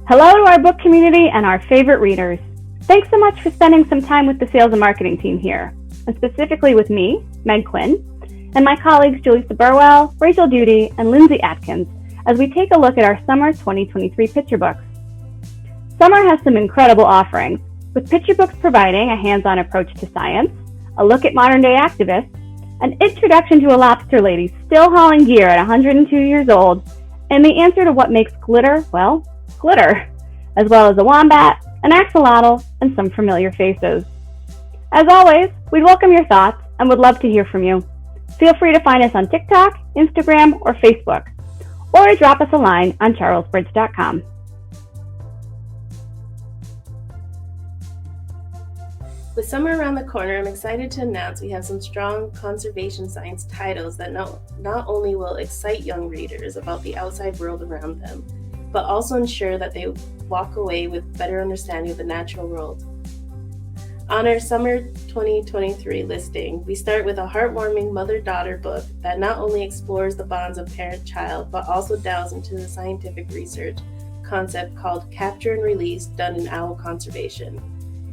Hello to our book community and our favorite readers. Thanks so much for spending some time with the sales and marketing team here, and specifically with me, Meg Quinn, and my colleagues Julissa Burwell, Rachel Duty, and Lindsay Atkins as we take a look at our Summer 2023 picture books. Summer has some incredible offerings, with picture books providing a hands-on approach to science, a look at modern-day activists, an introduction to a lobster lady still hauling gear at 102 years old, and the answer to what makes glitter, well, glitter, as well as a wombat, an axolotl, and some familiar faces. As always, we'd welcome your thoughts and would love to hear from you. Feel free to find us on TikTok, Instagram, or Facebook, or drop us a line on charlesbridge.com. With summer around the corner, I'm excited to announce we have some strong conservation science titles that not only will excite young readers about the outside world around them, but also ensure that they walk away with better understanding of the natural world. On our Summer 2023 listing, we start with a heartwarming mother-daughter book that not only explores the bonds of parent-child, but also delves into the scientific research concept called Capture and Release done in owl conservation.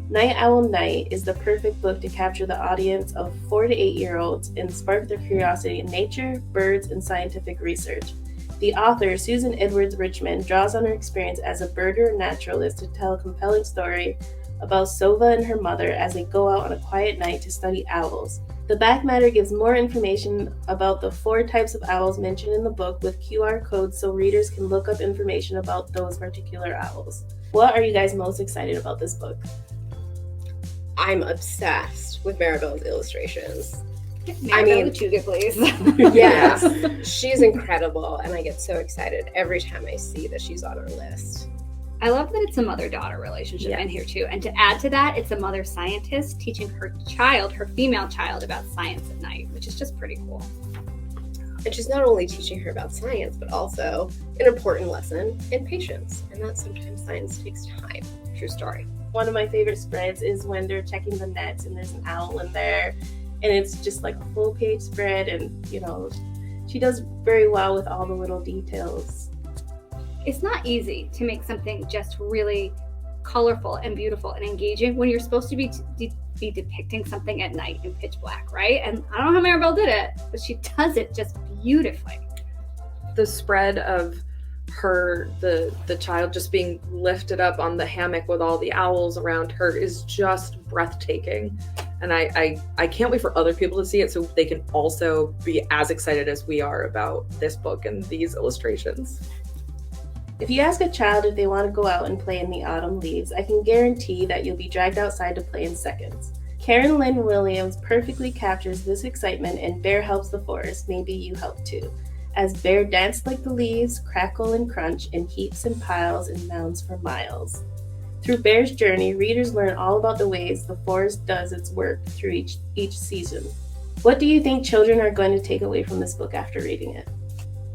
Night Owl Night is the perfect book to capture the audience of 4 to 8-year-olds and spark their curiosity in nature, birds, and scientific research. The author, Susan Edwards Richmond, draws on her experience as a birder and naturalist to tell a compelling story about Sova and her mother as they go out on a quiet night to study owls. The back matter gives more information about the 4 types of owls mentioned in the book with QR codes so readers can look up information about those particular owls. What are you guys most excited about this book? I'm obsessed with Maribel's illustrations. Maribel Chuga, please. Yes, she's incredible, and I get so excited every time I see that she's on our list. I love that it's a mother-daughter relationship in here too. And to add to that, it's a mother scientist teaching her female child about science at night, which is just pretty cool. And she's not only teaching her about science, but also an important lesson in patience. And that sometimes science takes time. True story. One of my favorite spreads is when they're checking the nets and there's an owl in there. And it's just like a full page spread, and she does very well with all the little details. It's not easy to make something just really colorful and beautiful and engaging when you're supposed to be depicting something at night in pitch black, right? And I don't know how Maribel did it, but she does it just beautifully. The spread of her, the child just being lifted up on the hammock with all the owls around her is just breathtaking. And I can't wait for other people to see it so they can also be as excited as we are about this book and these illustrations. If you ask a child if they want to go out and play in the autumn leaves, I can guarantee that you'll be dragged outside to play in seconds. Karen Lynn Williams perfectly captures this excitement in Bear Helps the Forest, Maybe You Help Too, as Bear danced like the leaves, crackle and crunch in heaps and piles and mounds for miles. Through Bear's journey, readers learn all about the ways the forest does its work through each season. What do you think children are going to take away from this book after reading it?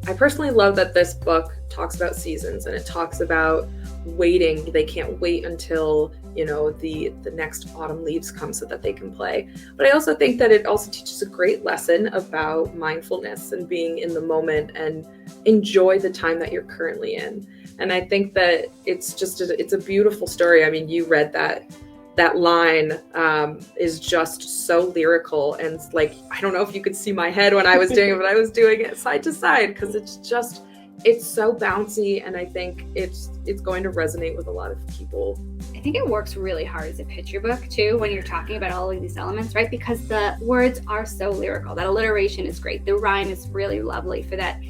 I personally love that this book talks about seasons, and it talks about waiting. They can't wait until, the next autumn leaves come so that they can play. But I also think that it also teaches a great lesson about mindfulness and being in the moment and enjoy the time that you're currently in. And I think that it's a beautiful story. I mean, you read that line is just so lyrical, and I don't know if you could see my head when I was doing it, but I was doing it side to side because it's so bouncy, and I think it's going to resonate with a lot of people. I think it works really hard as a picture book too when you're talking about all of these elements, right? Because the words are so lyrical. That alliteration is great. The rhyme is really lovely for that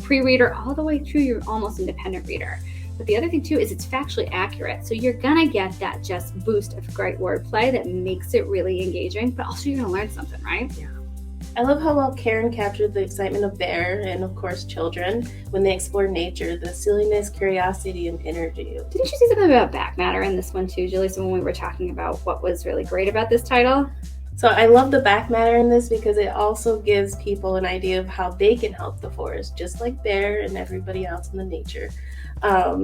pre-reader all the way through your almost independent reader. But the other thing too is it's factually accurate. So you're gonna get that just boost of great wordplay that makes it really engaging, but also you're gonna learn something, right? Yeah. I love how well Karen captured the excitement of Bear and of course children when they explore nature, the silliness, curiosity, and energy. Didn't you say something about back matter in this one too, Julie? So when we were talking about what was really great about this title? So I love the back matter in this because it also gives people an idea of how they can help the forest, just like Bear and everybody else in the nature.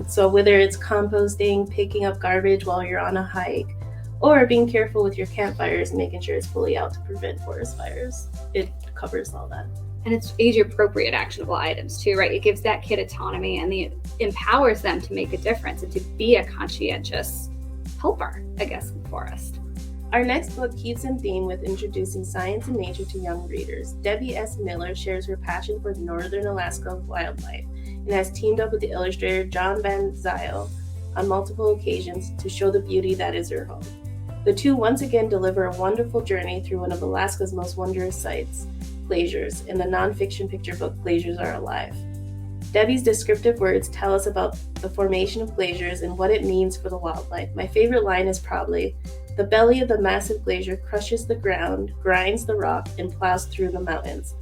So whether it's composting, picking up garbage while you're on a hike, or being careful with your campfires and making sure it's fully out to prevent forest fires, it covers all that. And it's age-appropriate actionable items too, right? It gives that kid autonomy and it empowers them to make a difference and to be a conscientious helper, I guess, in the forest. Our next book keeps in theme with introducing science and nature to young readers. Debbie S. Miller shares her passion for northern Alaska wildlife and has teamed up with the illustrator John Van Zyl on multiple occasions to show the beauty that is her home. The two once again deliver a wonderful journey through one of Alaska's most wondrous sights, glaciers, in the nonfiction picture book Glaciers Are Alive. Debbie's descriptive words tell us about the formation of glaciers and what it means for the wildlife. My favorite line is probably, "The belly of the massive glacier crushes the ground, grinds the rock, and plows through the mountains."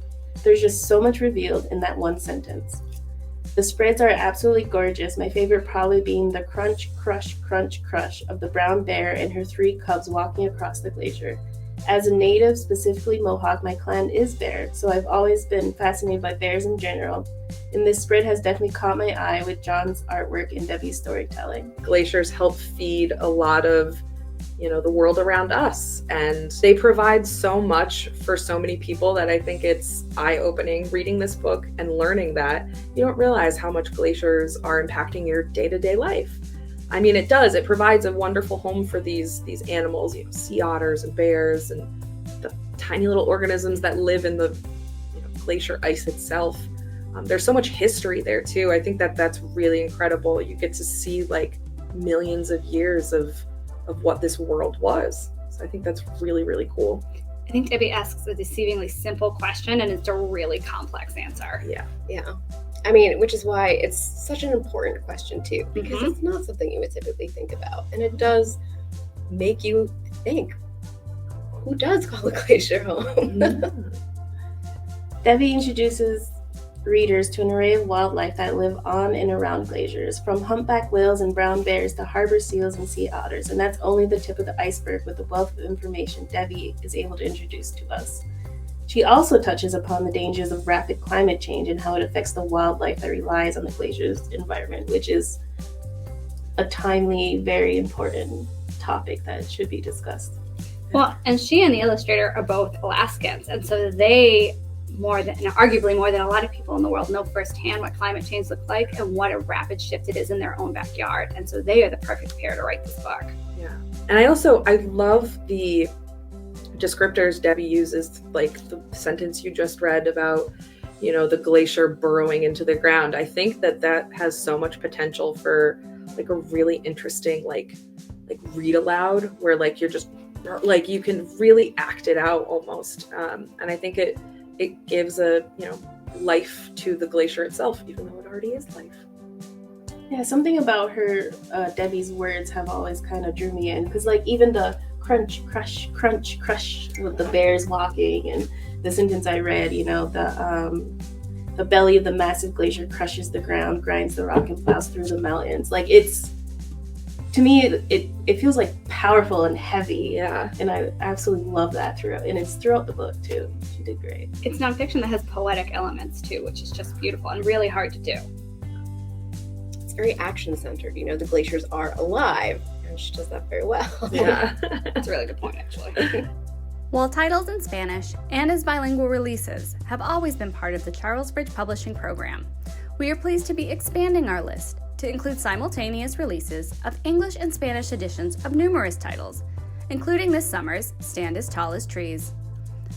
There's just so much revealed in that one sentence. The spreads are absolutely gorgeous, my favorite probably being the crunch, crush, crunch, crush of the brown bear and her 3 cubs walking across the glacier. As a native, specifically Mohawk, my clan is bear, so I've always been fascinated by bears in general. And this spread has definitely caught my eye with John's artwork and Debbie's storytelling. Glaciers help feed a lot of, the world around us, and they provide so much for so many people that I think it's eye-opening reading this book and learning that you don't realize how much glaciers are impacting your day-to-day life. I mean, it does. It provides a wonderful home for these animals, sea otters and bears and the tiny little organisms that live in the glacier ice itself. There's so much history there too. I think that's really incredible. You get to see like millions of years of what this world was. So I think that's really, really cool. I think Debbie asks a deceivingly simple question and it's a really complex answer. Yeah. I mean, which is why it's such an important question too, because it's not something you would typically think about. And it does make you think, who does call a glacier home? Debbie introduces readers to an array of wildlife that live on and around glaciers, from humpback whales and brown bears to harbor seals and sea otters. And that's only the tip of the iceberg with the wealth of information Debbie is able to introduce to us. She also touches upon the dangers of rapid climate change and how it affects the wildlife that relies on the glacier's environment, which is a timely, very important topic that should be discussed. Well, and she and the illustrator are both Alaskans, and so they arguably more than a lot of people in the world know firsthand what climate change looks like and what a rapid shift it is in their own backyard. And so they are the perfect pair to write this book. Yeah. And I love the descriptors Debbie uses, like the sentence you just read about, the glacier burrowing into the ground. I think that has so much potential for like a really interesting, like read aloud where like you're just like, you can really act it out almost. And I think it gives a, life to the glacier itself, even though it already is life. Yeah, something about her, Debbie's words have always kind of drew me in, because like even the crunch, crush, crunch, crush with the bears walking, and the sentence I read, the belly of the massive glacier crushes the ground, grinds the rock, and plows through the mountains. Like to me, it feels like powerful and heavy. Yeah. And I absolutely love that throughout. And it's throughout the book too. She did great. It's nonfiction that has poetic elements too, which is just beautiful and really hard to do. It's very action-centered. The glaciers are alive. And she does that very well. Yeah. That's a really good point, actually. While titles in Spanish and as bilingual releases have always been part of the Charlesbridge publishing program, we are pleased to be expanding our list to include simultaneous releases of English and Spanish editions of numerous titles, including this summer's Stand as Tall as Trees.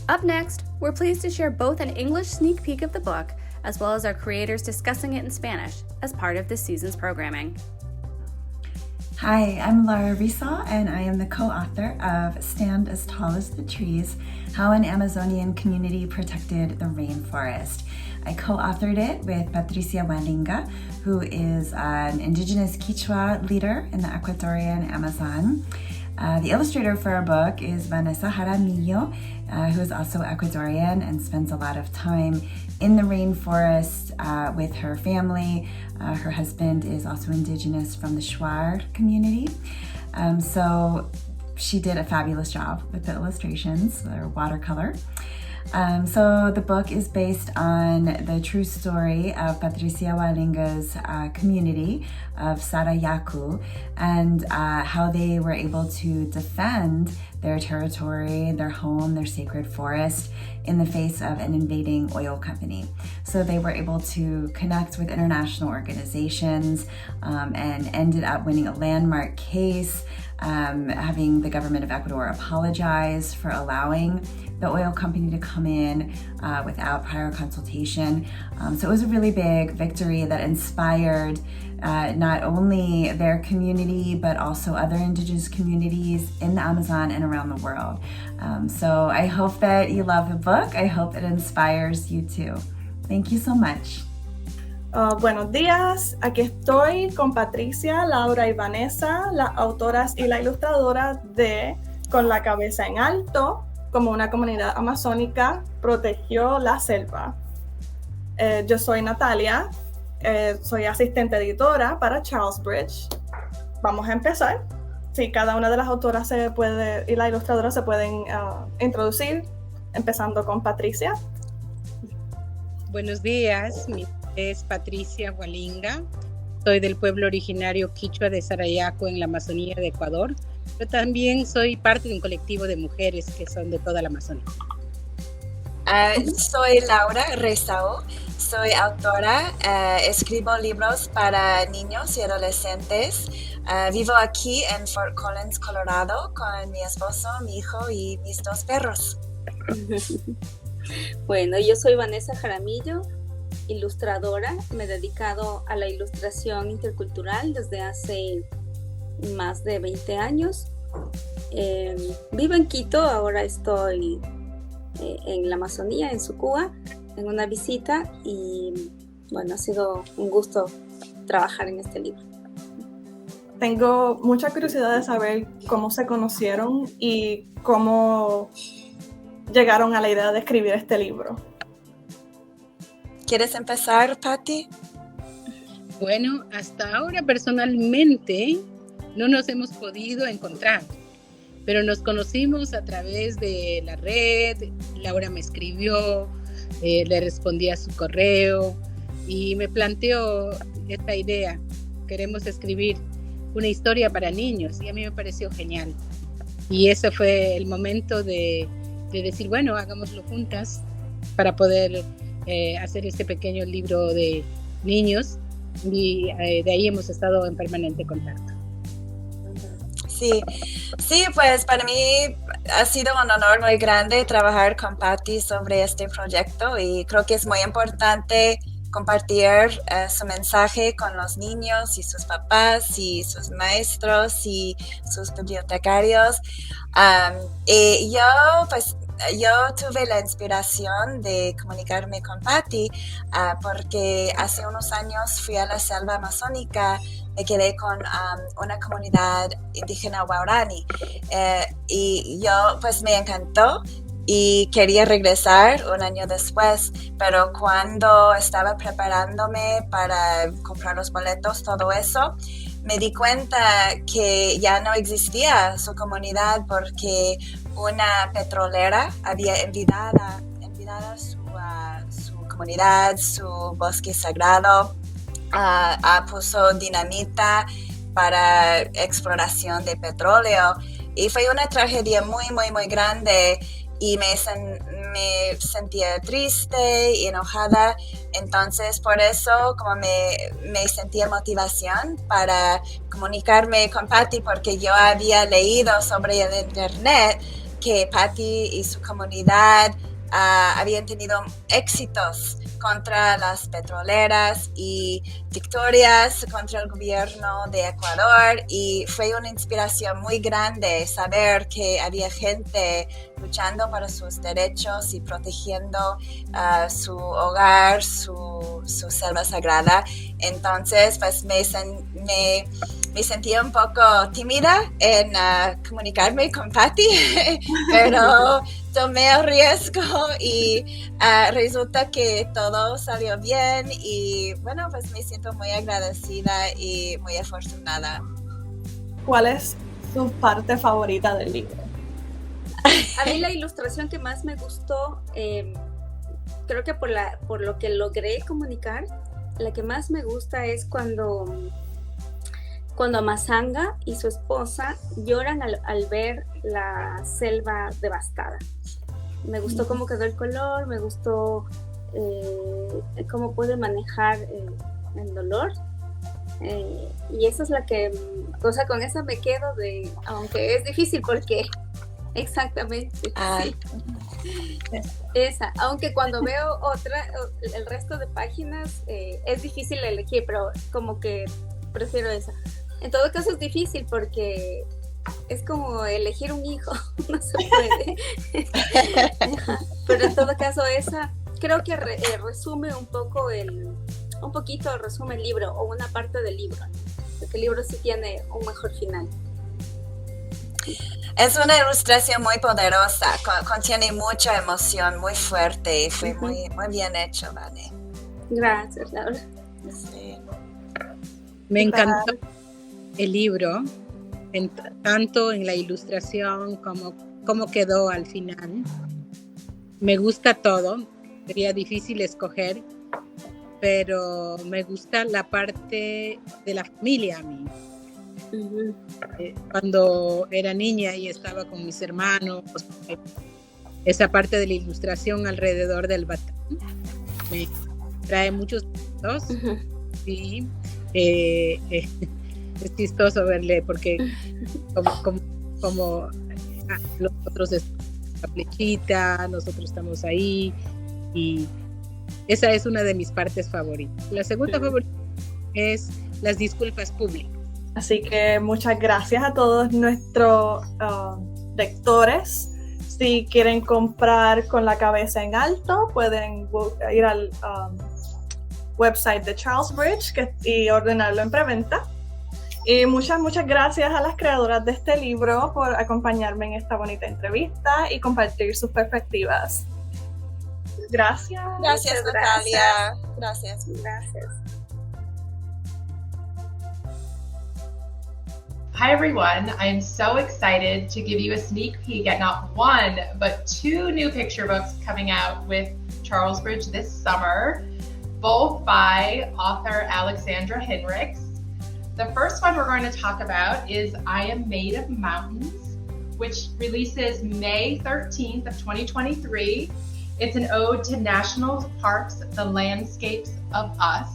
Up next, we're pleased to share both an English sneak peek of the book as well as our creators discussing it in Spanish as part of this season's programming. Hi, I'm Laura Rizal, and I am the co-author of Stand as Tall as the Trees, How an Amazonian Community Protected the Rainforest. I co-authored it with Patricia Walinga, who is an indigenous Quechua leader in the Ecuadorian Amazon. The illustrator for our book is Vanessa Jaramillo, who is also Ecuadorian and spends a lot of time in the rainforest with her family. Her husband is also indigenous from the Shuar community. So she did a fabulous job with the illustrations, they're watercolor. So the book is based on the true story of Patricia Walinga's community of Sarayaku and how they were able to defend their territory, their home, their sacred forest in the face of an invading oil company. So they were able to connect with international organizations and ended up winning a landmark case, having the government of Ecuador apologize for allowing the oil company to come in without prior consultation. So it was a really big victory that inspired not only their community, but also other indigenous communities in the Amazon and around the world. So I hope that you love the book. I hope it inspires you too. Thank you so much. Buenos días, aquí estoy con Patricia, Laura y Vanessa, las autoras y la ilustradora de Con la cabeza en alto, como una comunidad amazónica protegió la selva. Yo soy Natalia, soy asistente editora para Charlesbridge. Vamos a empezar. Sí, cada una de las autoras y la ilustradora se pueden introducir, empezando con Patricia. Buenos días, mi nombre es Patricia Hualinga, soy del pueblo originario quichua de Sarayaco en la Amazonía de Ecuador, pero también soy parte de un colectivo de mujeres que son de toda la Amazonía. Soy Laura Rezao, soy autora, escribo libros para niños y adolescentes. Vivo aquí en Fort Collins, Colorado, con mi esposo, mi hijo y mis 2 perros. Bueno, yo soy Vanessa Jaramillo, ilustradora. Me he dedicado a la ilustración intercultural desde hace más de 20 años. Vivo en Quito, ahora estoy en la Amazonía, en Sucúa, en una visita y bueno, ha sido un gusto trabajar en este libro. Tengo mucha curiosidad de saber cómo se conocieron y cómo llegaron a la idea de escribir este libro. ¿Quieres empezar, Patti? Bueno, hasta ahora personalmente no nos hemos podido encontrar, pero nos conocimos a través de la red. Laura me escribió, le respondí a su correo y me planteó esta idea. Queremos escribir una historia para niños y a mí me pareció genial. Y ese fue el momento de decir, bueno, hagámoslo juntas para poder hacer este pequeño libro de niños y de ahí hemos estado en permanente contacto. Sí, pues para mí ha sido un honor muy grande trabajar con Patti sobre este proyecto y creo que es muy importante compartir su mensaje con los niños y sus papás y sus maestros y sus bibliotecarios. Y yo tuve la inspiración de comunicarme con Patti porque hace unos años fui a la selva amazónica. Me quedé con una comunidad indígena Waorani y yo pues me encantó y quería regresar un año después, pero cuando estaba preparándome para comprar los boletos, todo eso, me di cuenta que ya no existía su comunidad porque una petrolera había envidado su comunidad, su bosque sagrado, puso dinamita para exploración de petróleo y fue una tragedia muy, muy, muy grande. Y me sentía triste y enojada, entonces por eso como me sentía motivación para comunicarme con Patti porque yo había leído sobre el internet que Patti y su comunidad habían tenido éxitos contra las petroleras y victorias contra el gobierno de Ecuador y fue una inspiración muy grande saber que había gente luchando para sus derechos y protegiendo su hogar, su selva sagrada. Entonces pues me sentía un poco tímida en comunicarme con Patti, pero tomé el riesgo y resulta que todo salió bien y bueno, pues me siento muy agradecida y muy afortunada. ¿Cuál es su parte favorita del libro? A mí la ilustración que más me gustó, creo que por lo que logré comunicar, la que más me gusta es cuando cuando Masanga y su esposa lloran al ver la selva devastada. Me gustó cómo quedó el color, me gustó cómo puede manejar el dolor. Y esa es la que, o sea, con esa me quedo aunque es difícil porque exactamente. Sí. Esa, aunque cuando veo el resto de páginas es difícil elegir, pero como que prefiero esa. En todo caso es difícil porque es como elegir un hijo, no se puede. Pero en todo caso esa creo que resume un poquito resume el libro o una parte del libro, porque el libro sí tiene un mejor final. Es una ilustración muy poderosa, contiene mucha emoción, muy fuerte y fue muy, muy bien hecho, Vane. Gracias, Laura. Sí. Me encantó el libro, tanto en la ilustración como cómo quedó al final. Me gusta todo, sería difícil escoger, pero me gusta la parte de la familia a mí. Cuando era niña y estaba con mis hermanos, esa parte de la ilustración alrededor del batán me trae muchos puntos. Sí, es chistoso verle porque como nosotros estamos en la flechita, nosotros estamos ahí, y esa es una de mis partes favoritas. La segunda favorita es las disculpas públicas. Así que muchas gracias a todos nuestros lectores. Si quieren comprar Con la cabeza en alto, pueden ir al website de Charlesbridge y ordenarlo en preventa. Y muchas gracias a las creadoras de este libro por acompañarme en esta bonita entrevista y compartir sus perspectivas. Gracias. Gracias, Natalia. Gracias. Hi everyone, I am so excited to give you a sneak peek at not one, but two new picture books coming out with Charlesbridge this summer, both by author Alexandra Hinrichs. The first one we're going to talk about is I Am Made of Mountains, which releases May 13th of 2023. It's an ode to national parks, the landscapes of us.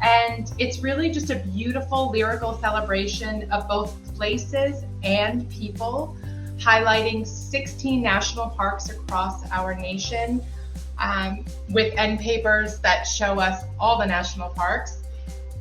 And it's really just a beautiful lyrical celebration of both places and people, highlighting 16 national parks across our nation, with end papers that show us all the national parks,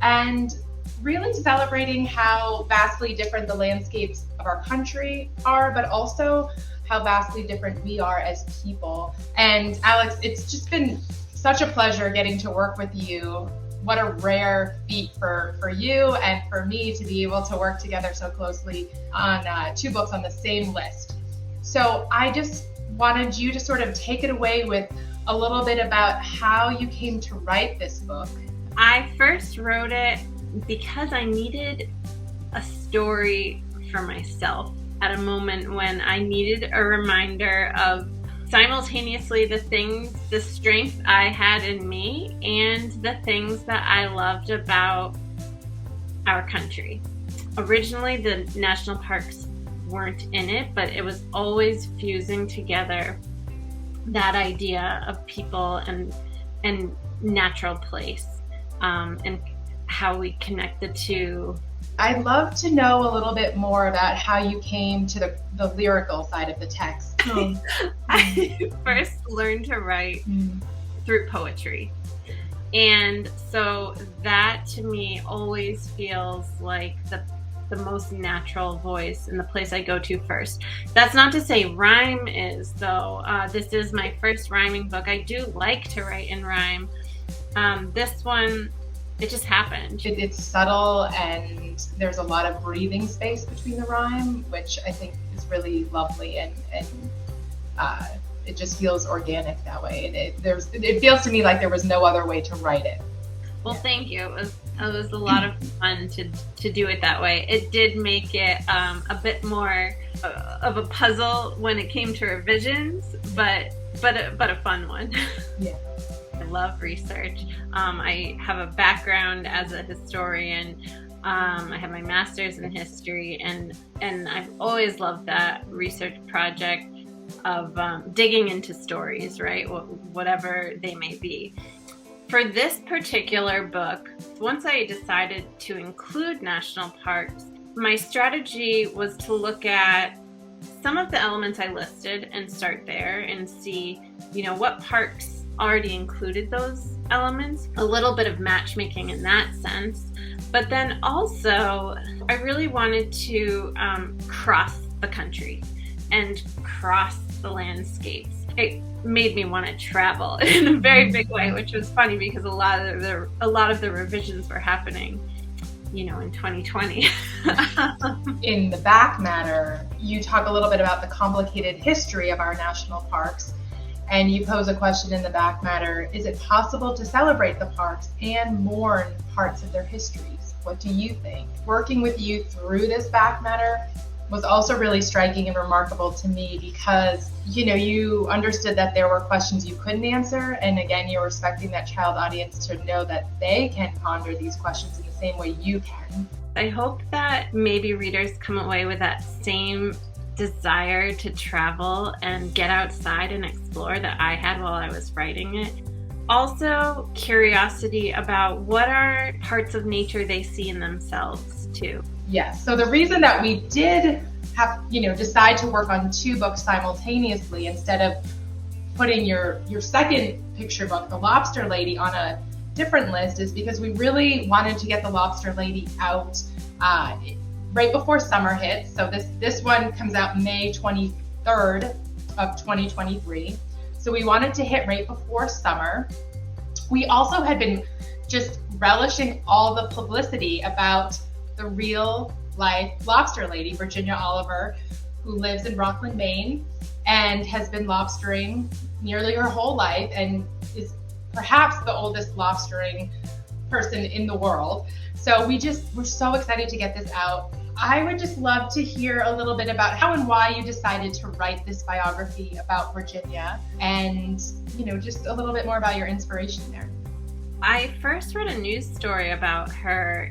and really celebrating how vastly different the landscapes of our country are, but also how vastly different we are as people. And Alex, it's just been such a pleasure getting to work with you. What a rare feat for you and for me to be able to work together so closely on two books on the same list. So I just wanted you to sort of take it away with a little bit about how you came to write this book. I first wrote it because I needed a story for myself at a moment when I needed a reminder of simultaneously the strength I had in me and the things that I loved about our country. Originally, the national parks weren't in it, but it was always fusing together that idea of people and natural place, and how we connect the two. I'd love to know a little bit more about how you came to the lyrical side of the text. I first learned to write through poetry. And so that to me always feels like the most natural voice and the place I go to first. That's not to say rhyme is, though. This is my first rhyming book. I do like to write in rhyme. This one, it just happened. It's subtle, and there's a lot of breathing space between the rhyme, which I think is really lovely, and it just feels organic that way. And it feels to me like there was no other way to write it. Well, thank you. It was a lot of fun to do it that way. It did make it a bit more of a puzzle when it came to revisions, but a fun one. Yeah. I love research. I have a background as a historian, I have my master's in history, and I've always loved that research project of digging into stories, right? Whatever they may be. For this particular book, once I decided to include national parks, my strategy was to look at some of the elements I listed and start there and see, what parks already included those elements, a little bit of matchmaking in that sense. But then also, I really wanted to cross the country and cross the landscapes. It made me want to travel in a very big way, which was funny because a lot of the revisions were happening, in 2020. In the back matter, you talk a little bit about the complicated history of our national parks, and you pose a question in the back matter: is it possible to celebrate the parks and mourn parts of their histories? What do you think? Working with you through this back matter was also really striking and remarkable to me because, you understood that there were questions you couldn't answer, and again, you're respecting that child audience to know that they can ponder these questions in the same way you can. I hope that maybe readers come away with that same desire to travel and get outside and explore that I had while I was writing it. Also, curiosity about what are parts of nature they see in themselves too. Yes. So the reason that we did have, decide to work on 2 books simultaneously instead of putting your second picture book, The Lobster Lady, on a different list is because we really wanted to get The Lobster Lady out right before summer hits. So this one comes out May 23rd of 2023. So we wanted to hit right before summer. We also had been just relishing all the publicity about the real life lobster lady, Virginia Oliver, who lives in Rockland, Maine, and has been lobstering nearly her whole life and is perhaps the oldest lobstering person in the world. So we're so excited to get this out. I would just love to hear a little bit about how and why you decided to write this biography about Virginia and, just a little bit more about your inspiration there. I first read a news story about her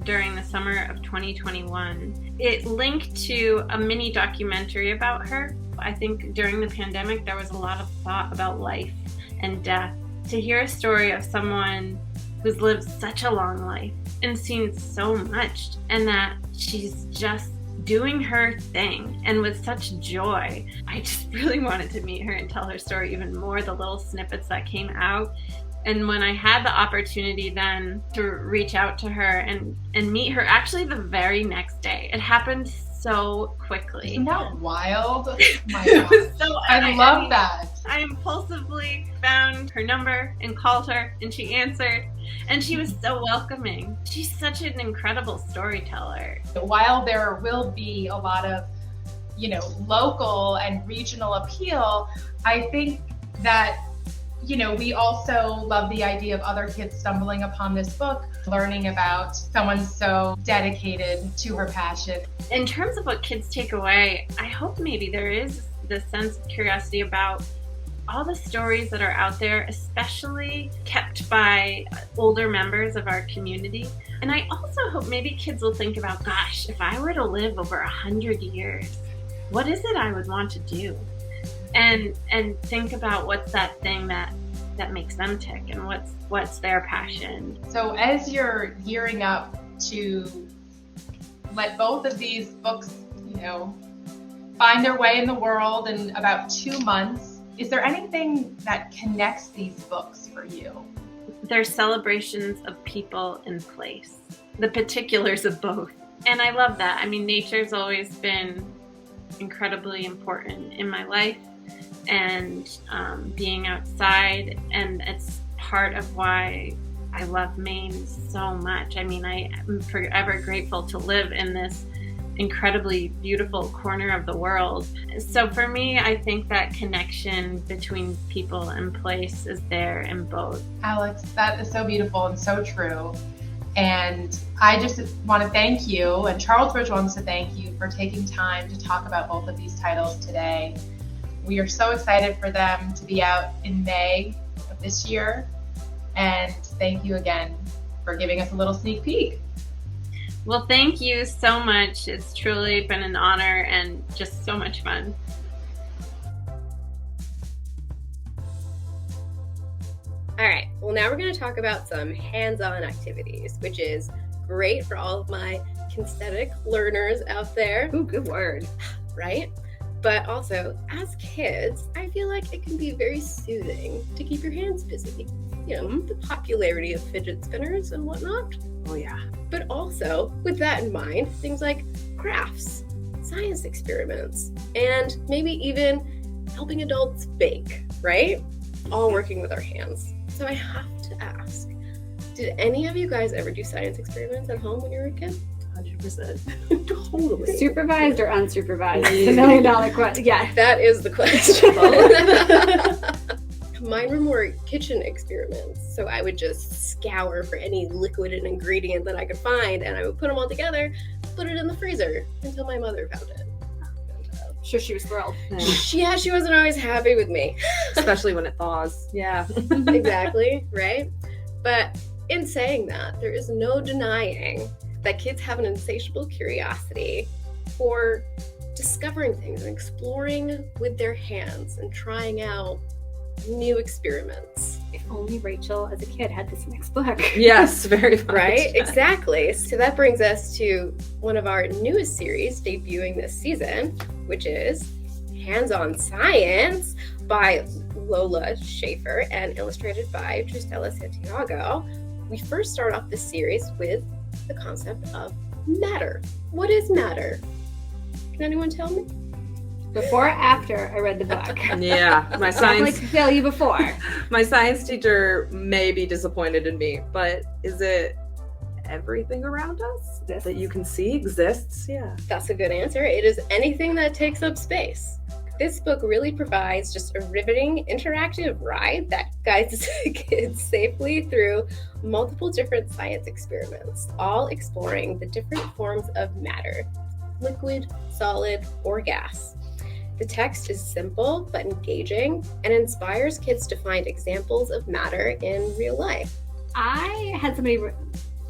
during the summer of 2021. It linked to a mini documentary about her. I think during the pandemic, there was a lot of thought about life and death. To hear a story of someone who's lived such a long life and seen so much, and that she's just doing her thing and with such joy. I just really wanted to meet her and tell her story even more, the little snippets that came out. And when I had the opportunity then to reach out to her and meet her actually the very next day, it happened so quickly. Isn't that wild? Oh my God. I love that. I impulsively found her number and called her, and she answered, and she was so welcoming. She's such an incredible storyteller. While there will be a lot of, local and regional appeal, I think that we also love the idea of other kids stumbling upon this book, learning about someone so dedicated to her passion. In terms of what kids take away, I hope maybe there is this sense of curiosity about all the stories that are out there, especially kept by older members of our community. And I also hope maybe kids will think about, gosh, if I were to live over 100 years, what is it I would want to do? And think about what's that thing that makes them tick and what's their passion. So as you're gearing up to let both of these books, find their way in the world in about 2 months, is there anything that connects these books for you? They're celebrations of people and place, the particulars of both. And I love that. I mean, nature's always been incredibly important in my life. And being outside, and it's part of why I love Maine so much. I mean, I am forever grateful to live in this incredibly beautiful corner of the world. So for me, I think that connection between people and place is there in both. Alex, that is so beautiful and so true. And I just want to thank you, and Charlesbridge wants to thank you for taking time to talk about both of these titles today. We are so excited for them to be out in May of this year. And thank you again for giving us a little sneak peek. Well, thank you so much. It's truly been an honor and just so much fun. All right, well, now we're going to talk about some hands-on activities, which is great for all of my kinesthetic learners out there. Ooh, good word. Right? But also, as kids, I feel like it can be very soothing to keep your hands busy. You know, the popularity of fidget spinners and whatnot. Oh, yeah. But also, with that in mind, things like crafts, science experiments, and maybe even helping adults bake, right? All working with our hands. So I have to ask, did any of you guys ever do science experiments at home when you were a kid? 100%. Totally. Supervised or unsupervised? It's a $1 million question. Yeah. That is the question. Mine were more kitchen experiments. So I would just scour for any liquid and ingredient that I could find, and I would put them all together, put it in the freezer until my mother found it. Sure, she was thrilled. Yeah, she wasn't always happy with me. Especially when it thaws. Yeah. Exactly, right? But in saying that, there is no denying that kids have an insatiable curiosity for discovering things and exploring with their hands and trying out new experiments. If only Rachel, as a kid, had this next book. Yes, very much. Right? Exactly. So that brings us to one of our newest series debuting this season, which is Hands-on Science by Lola Schaefer and illustrated by Tristela Santiago. We first start off this series with the concept of matter. What is matter? Can anyone tell me? Before or after I read the book? Yeah, my Definitely science. tell you before. My science teacher may be disappointed in me, but is it everything around us that you can see exists? Yeah. That's a good answer. It is anything that takes up space. This book really provides just a riveting, interactive ride that guides kids safely through multiple different science experiments, all exploring the different forms of matter, liquid, solid, or gas. The text is simple but engaging and inspires kids to find examples of matter in real life. I had somebody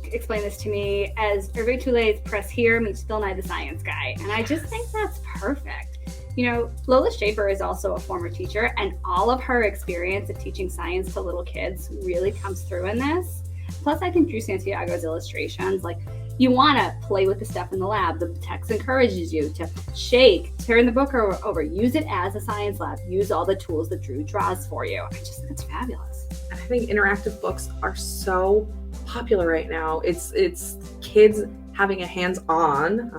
explain this to me as Hervé Toulet's Press Here meets Bill Nye the Science Guy, and I just think that's perfect. You know, Lola Schaefer is also a former teacher, and all of her experience of teaching science to little kids really comes through in this. Plus, I think Drew Santiago's illustrations, like, you want to play with the stuff in the lab. The text encourages you to shake, turn the book over, use it as a science lab, use all the tools that Drew draws for you. I just think it's fabulous. I think interactive books are so popular right now. It's kids having a hands-on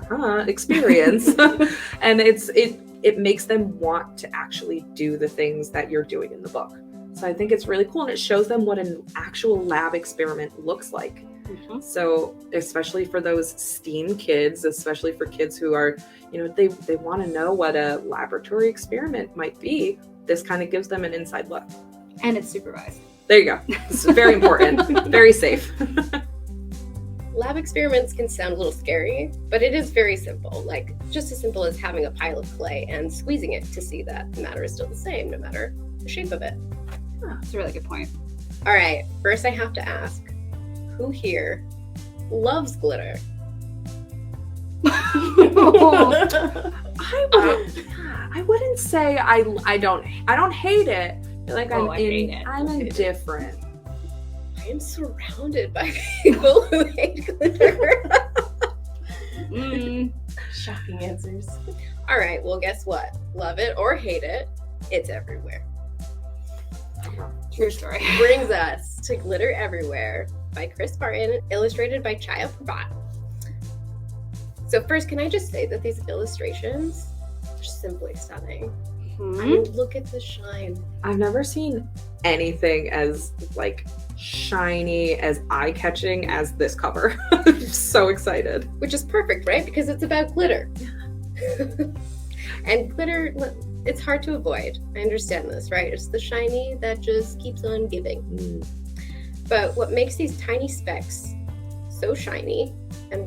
experience, and it makes them want to actually do the things that you're doing in the book. So I think it's really cool, and it shows them what an actual lab experiment looks like. Mm-hmm. So especially for those STEAM kids, especially for kids who are, they want to know what a laboratory experiment might be, this kind of gives them an inside look. And it's supervised. There you go. It's very important. Very safe. Lab experiments can sound a little scary, but it is very simple, like just as simple as having a pile of clay and squeezing it to see that the matter is still the same, no matter the shape of it. Oh, that's a really good point. All right, first I have to ask, who here loves glitter? I wouldn't say I don't hate it. Like I hate it. I'm indifferent. I am surrounded by people who hate glitter. Shocking answers. All right, well, guess what? Love it or hate it, it's everywhere. True story. Brings us to Glitter Everywhere by Chris Barton, illustrated by Chaya Pravat. So first, can I just say that these illustrations are simply stunning. I mean, look at the shine. I've never seen anything as shiny, as eye-catching as this cover. I'm so excited. Which is perfect, right? Because it's about glitter. And glitter, it's hard to avoid. I understand this, right? It's the shiny that just keeps on giving. But what makes these tiny specks so shiny and,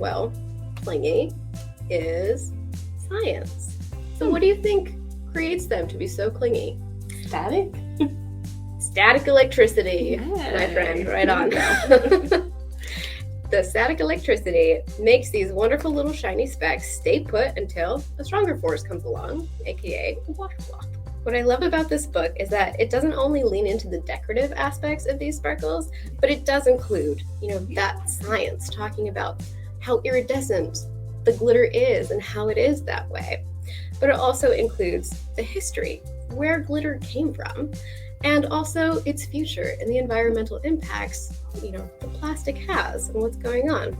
clingy is science. So what do you think creates them to be so clingy? Static? Static electricity, my friend, right on. The static electricity makes these wonderful little shiny specks stay put until a stronger force comes along, aka water flop. What I love about this book is that it doesn't only lean into the decorative aspects of these sparkles, but it does include, that science, talking about how iridescent the glitter is and how it is that way. But it also includes the history, where glitter came from, and also its future and the environmental impacts, the plastic has and what's going on.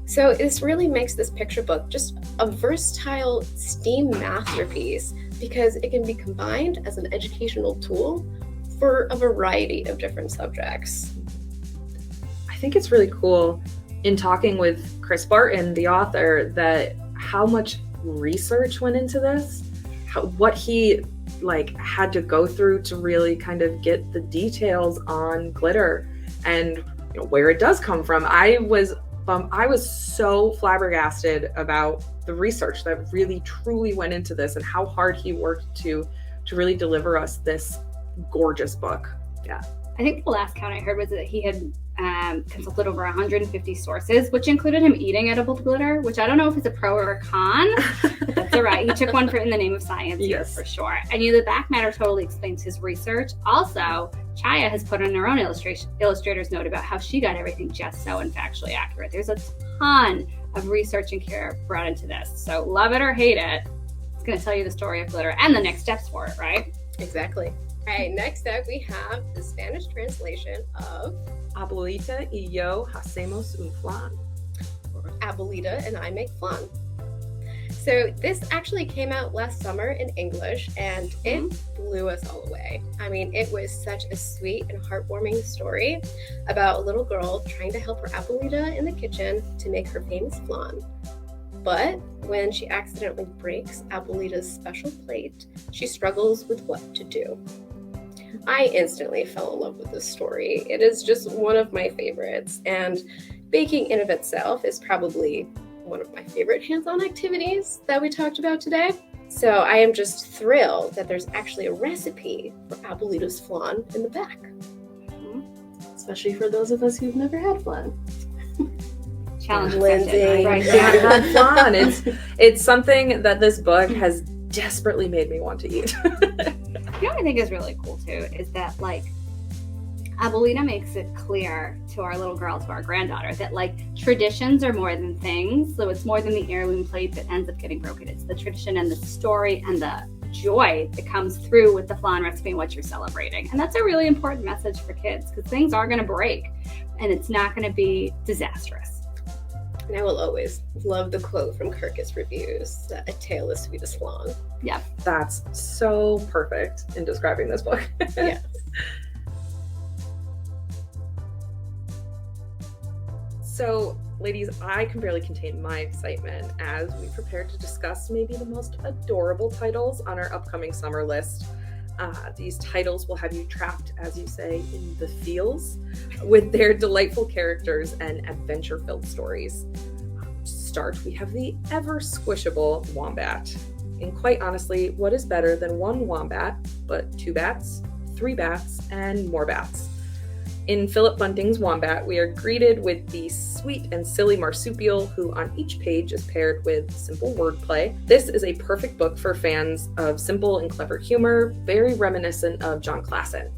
So this really makes this picture book just a versatile STEAM masterpiece because it can be combined as an educational tool for a variety of different subjects. I think it's really cool in talking with Chris Barton, the author, that how much research went into this, what he had to go through to really kind of get the details on glitter and where it does come from. I was so flabbergasted about the research that really truly went into this and how hard he worked to really deliver us this gorgeous book. Yeah. I think the last count I heard was that he had consulted over 150 sources, which included him eating edible glitter, which I don't know if it's a pro or a con, but that's all right. He took one for In the Name of Science, yes, for sure. And the back matter totally explains his research. Also, Chaya has put in her own illustrator's note about how she got everything just so and factually accurate. There's a ton of research and care brought into this. So love it or hate it, it's going to tell you the story of glitter and the next steps for it, right? Exactly. All right, next up we have the Spanish translation of Abuelita y yo hacemos un flan. Or Abuelita and I make flan. So this actually came out last summer in English and it blew us all away. I mean, it was such a sweet and heartwarming story about a little girl trying to help her abuelita in the kitchen to make her famous flan. But when she accidentally breaks abuelita's special plate, she struggles with what to do. I instantly fell in love with this story. It is just one of my favorites, and baking in of itself is probably one of my favorite hands-on activities that we talked about today. So I am just thrilled that there's actually a recipe for abuelita's flan in the back. Especially for those of us who've never had flan. Challenge Lindsay, right? Yeah, flan. It's something that this book has desperately made me want to eat. What I think is really cool too is that Abuelita makes it clear to our little girl, to our granddaughter, that traditions are more than things. So it's more than the heirloom plate that ends up getting broken. It's the tradition and the story and the joy that comes through with the flan recipe and what you're celebrating. And that's a really important message for kids because things are going to break and it's not going to be disastrous. And I will always love the quote from Kirkus Reviews, that a tale as sweet as flan. Yeah. That's so perfect in describing this book. Yes. So, ladies, I can barely contain my excitement as we prepare to discuss maybe the most adorable titles on our upcoming summer list. These titles will have you trapped, as you say, in the feels with their delightful characters and adventure-filled stories. To start, we have the ever-squishable Wombat. And quite honestly, what is better than one wombat, but 2 bats, 3 bats, and more bats? In Philip Bunting's Wombat, we are greeted with the sweet and silly marsupial, who on each page is paired with simple wordplay. This is a perfect book for fans of simple and clever humor, very reminiscent of John Klassen.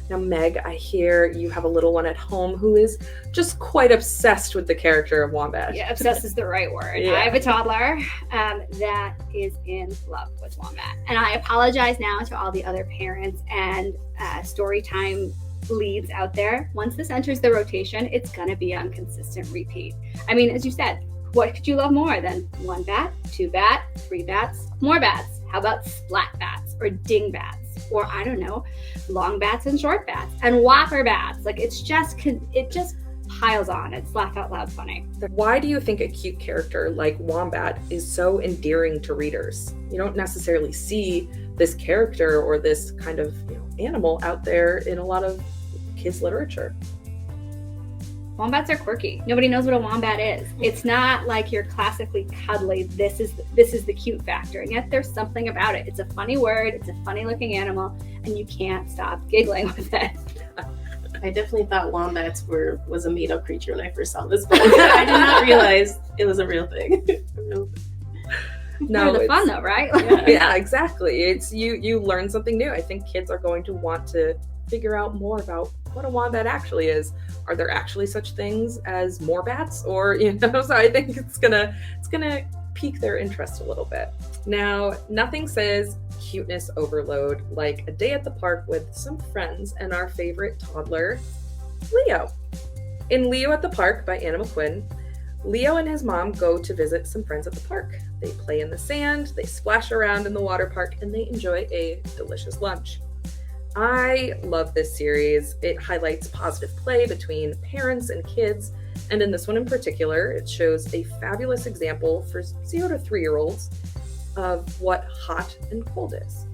Now, Meg, I hear you have a little one at home who is just quite obsessed with the character of Wombat. Yeah, obsessed is the right word. Yeah. I have a toddler that is in love with Wombat. And I apologize now to all the other parents and story time leads out there. Once this enters the rotation, it's going to be on consistent repeat. I mean, as you said, what could you love more than 1 bat, 2 bat, 3 bats, more bats? How about splat bats or ding bats? Or I don't know, long bats and short bats and whopper bats. It just piles on. It's laugh out loud funny. Why do you think a cute character like Wombat is so endearing to readers? You don't necessarily see this character or this kind of animal out there in a lot of kids' literature. Wombats are quirky. Nobody knows what a wombat is. It's not like your classically cuddly, this is the cute factor. And yet there's something about it. It's a funny word, it's a funny looking animal, and you can't stop giggling with it. I definitely thought wombats was a made-up creature when I first saw this book. I did not realize it was a real thing. No, the fun though, right? Yeah, exactly. It's you learn something new. I think kids are going to want to figure out more about what a wombat actually is. Are there actually such things as morbats? Or, so I think it's gonna pique their interest a little bit. Now, nothing says cuteness overload like a day at the park with some friends and our favorite toddler, Leo. In Leo at the Park by Anna McQuinn, Leo and his mom go to visit some friends at the park. They play in the sand, they splash around in the water park, and they enjoy a delicious lunch. I love this series. It highlights positive play between parents and kids, and in this one in particular, it shows a fabulous example for 0 to 3-year-olds of what hot and cold is.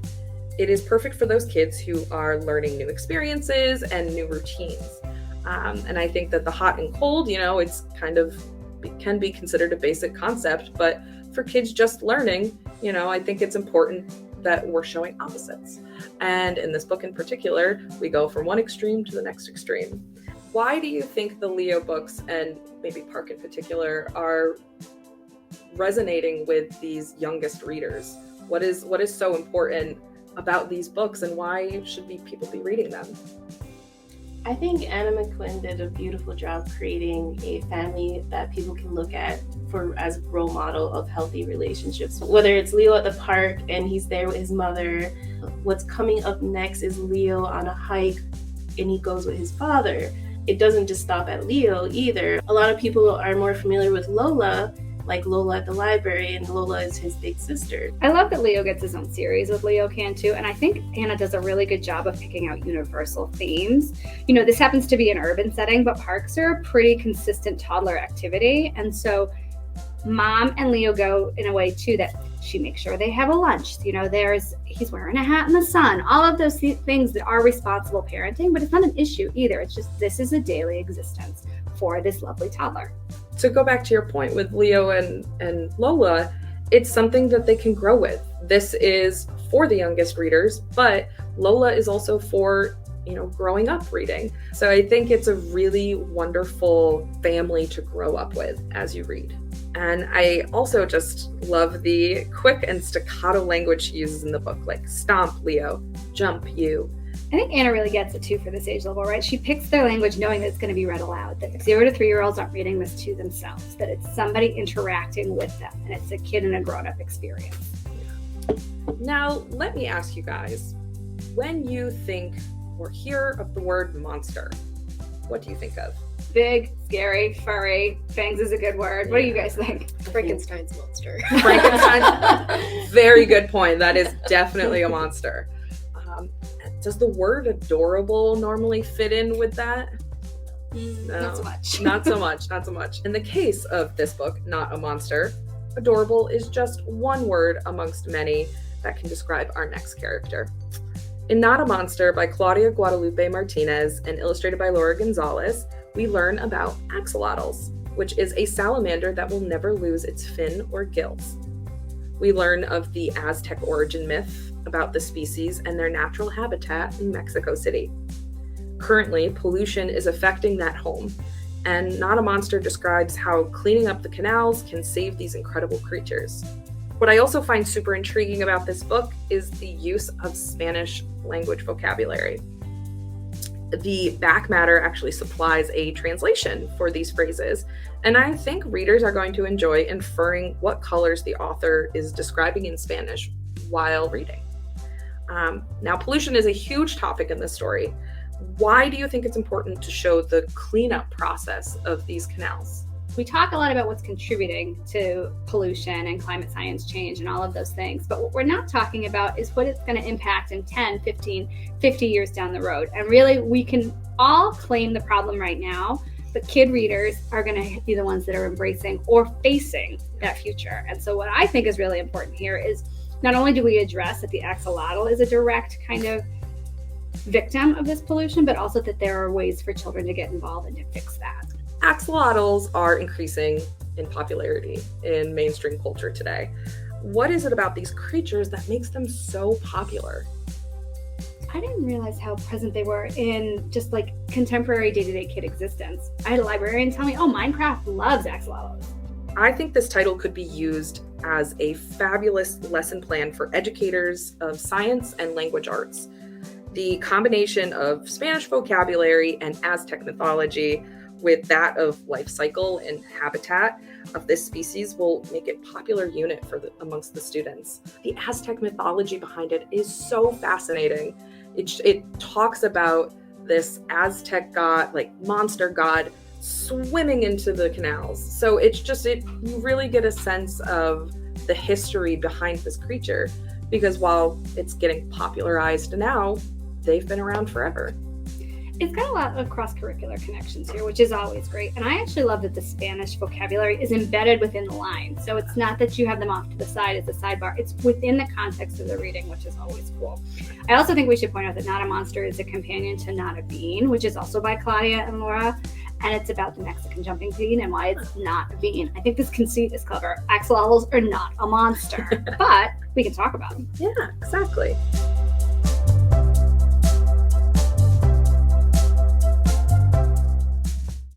It is perfect for those kids who are learning new experiences and new routines. And I think that the hot and cold, it's can be considered a basic concept, but for kids just learning, I think it's important that we're showing opposites. And in this book in particular, we go from one extreme to the next extreme. Why do you think the Leo books, and maybe Park in particular, are resonating with these youngest readers? What is so important about these books, and why should people be reading them? I think Anna McQuinn did a beautiful job creating a family that people can look at as a role model of healthy relationships. Whether it's Leo at the park and he's there with his mother, what's coming up next is Leo on a hike and he goes with his father. It doesn't just stop at Leo either. A lot of people are more familiar with Lola, like Lola at the library, and Lola is his big sister. I love that Leo gets his own series with Leo Can too, and I think Anna does a really good job of picking out universal themes. This happens to be an urban setting, but parks are a pretty consistent toddler activity, and so Mom and Leo go in a way too that she makes sure they have a lunch. He's wearing a hat in the sun, all of those things that are responsible parenting, but it's not an issue either. It's just, this is a daily existence for this lovely toddler. To go back to your point with Leo and Lola, it's something that they can grow with. This is for the youngest readers, but Lola is also for, growing up reading. So I think it's a really wonderful family to grow up with as you read. And I also just love the quick and staccato language she uses in the book, like stomp, Leo, jump, you. I think Anna really gets it too for this age level, right? She picks their language knowing that it's going to be read aloud, that 0 to 3-year-olds aren't reading this to themselves, that it's somebody interacting with them, and it's a kid and a grown-up experience. Now, let me ask you guys, when you think or hear of the word monster, what do you think of? Big, scary, furry. Fangs is a good word. What do you guys think? Frankenstein's monster. Frankenstein. Very good point. That is definitely a monster. Does the word adorable normally fit in with that? No, not so much. Not so much. In the case of this book, Not a Monster, adorable is just one word amongst many that can describe our next character. In Not a Monster by Claudia Guadalupe Martinez and illustrated by Laura Gonzalez, we learn about axolotls, which is a salamander that will never lose its fin or gills. We learn of the Aztec origin myth about the species and their natural habitat in Mexico City. Currently, pollution is affecting that home, and Not a Monster describes how cleaning up the canals can save these incredible creatures. What I also find super intriguing about this book is the use of Spanish language vocabulary. The back matter actually supplies a translation for these phrases, and I think readers are going to enjoy inferring what colors the author is describing in Spanish while reading. Now, pollution is a huge topic in this story. Why do you think it's important to show the cleanup process of these canals? We talk a lot about what's contributing to pollution and climate science change and all of those things, but what we're not talking about is what it's going to impact in 10, 15, 50 years down the road. And really, we can all claim the problem right now, but kid readers are going to be the ones that are embracing or facing that future. And so what I think is really important here is not only do we address that the axolotl is a direct kind of victim of this pollution, but also that there are ways for children to get involved and to fix that. Axolotls are increasing in popularity in mainstream culture today. What is it about these creatures that makes them so popular? I didn't realize how present they were in just like contemporary day-to-day kid existence. I had a librarian tell me, oh, Minecraft loves axolotls. I think this title could be used as a fabulous lesson plan for educators of science and language arts. The combination of Spanish vocabulary and Aztec mythology with that of life cycle and habitat of this species will make it a popular unit amongst the students. The Aztec mythology behind it is so fascinating. It talks about this Aztec god, like monster god, swimming into the canals. So you really get a sense of the history behind this creature, because while it's getting popularized now, they've been around forever. It's got a lot of cross-curricular connections here, which is always great. And I actually love that the Spanish vocabulary is embedded within the line. So it's not that you have them off to the side as a sidebar. It's within the context of the reading, which is always cool. I also think we should point out that Not a Monster is a companion to Not a Bean, which is also by Claudia and Laura. And it's about the Mexican jumping bean and why it's not a bean. I think this conceit is clever. Axolotls are not a monster, but we can talk about them. Yeah, exactly.